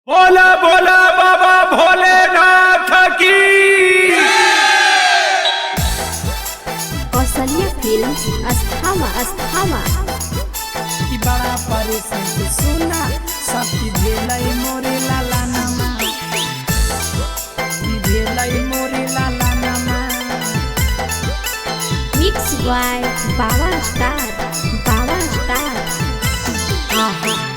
बोला बोला बाबा भोलेनाथ की। कौशल्या फिल्म्स अस्थामा अस्थामा की बड़ा परेशान से सुना सबकी भेलई मोरे लाला नमा की भेलई मोरे लाला नमा। मिक्स बाय बाबा स्टार बाबा स्टार।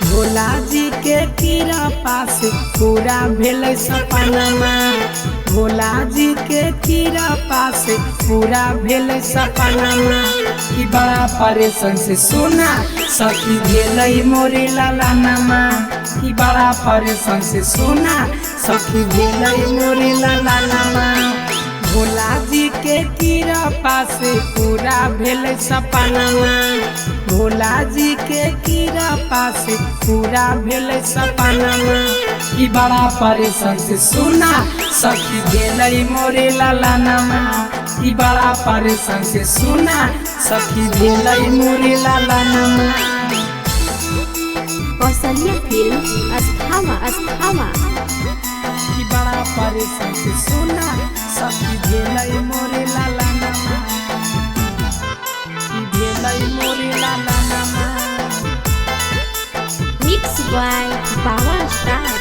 भोला जी के कृपा से पूरा भेलै सपनमा। भोला जी के कृपा से पूरा भेलै सपनमा। की बड़ा परेशान से सुना सखी भेलै मोरे लाला नमा। की बड़ा परेशान से सुना सखी भेलै मोरे लाला नमा। भोला जी के कृपा से पूरा भेलै सपनमा। भोला जी के कृपा से पूरा भेलै सपनमा। की बड़ा परेशान से सुना सखी भेलै मोरे लाला नमा। की बड़ा परेशान से सुना सखी भेलै मोरे लाला नमा। कौशल्या फिल्म्स अस्थामा अस्थामा की बड़ा परेशान से सुना सखी भेलै मोरे लाला नमा। की भेलै मोरे लाला नमा। मिक्स बाय बाबा स्टार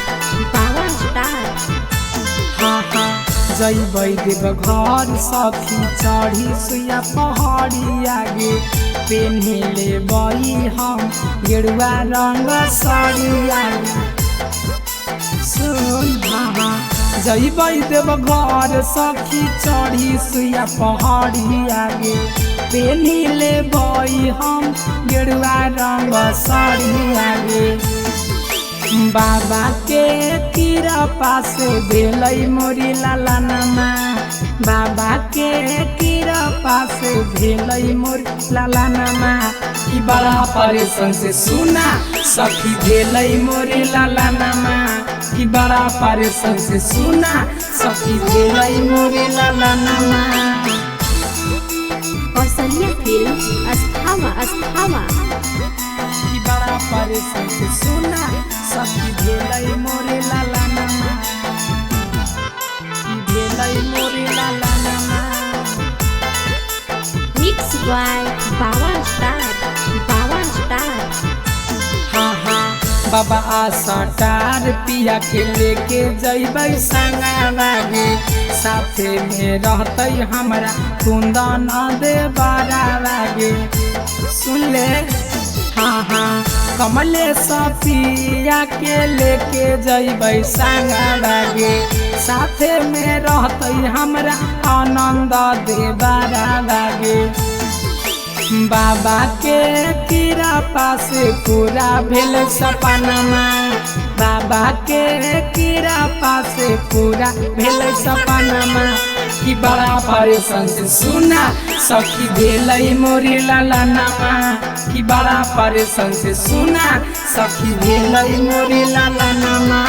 बाबा स्टार। जैबै देव घर सखी चढ़ी सुया पहाड़ी आगे पेन्हेले बई हम गेरुआ रंग साड़ी आगे। सुन जैबै देव घर सखी चढ़ी सुया पहाड़ी आगे पेन्हेले बई हम गेरुआ रंग साड़ी आगे। बाबा के कृपा से भेलै मोरी लाला नमा। बाबा के कृपा से भेलै मोरी लाला नमा। की बड़ा परेशान से सुना सखी भेलै मोरी लाला नमा। की बड़ा परेशान से सुना सखी भेलै मोरी लाला नमा। कौशल्या फिल्म्स अस्थामा अस्थामा की बड़ा परेशान से सुना सखी भेलै मोरे लाला नमा। की भेलै मोरे लाला नमा। मिक्स बाय बाबा स्टार बाबा स्टार। बाबा आसाटार पिया के लेके जैबै संगवागे साथे में रहतै हमरा कुंदन दे बारा लागे। सुन ले कमले सपिया के लेके जैबै संगवागे साथे में रहतै हमरा आनंद दे बारा लागे। बाबा के कृपा से पूरा भेल सपनमा। बाबा के कृपा से पूरा भेल सपनमा। की बड़ा परेशान से सुना सखी भेलै मोरी लाला नमा। की बड़ा परेशान से सुना सखी भेलै मोरी लाला नमा।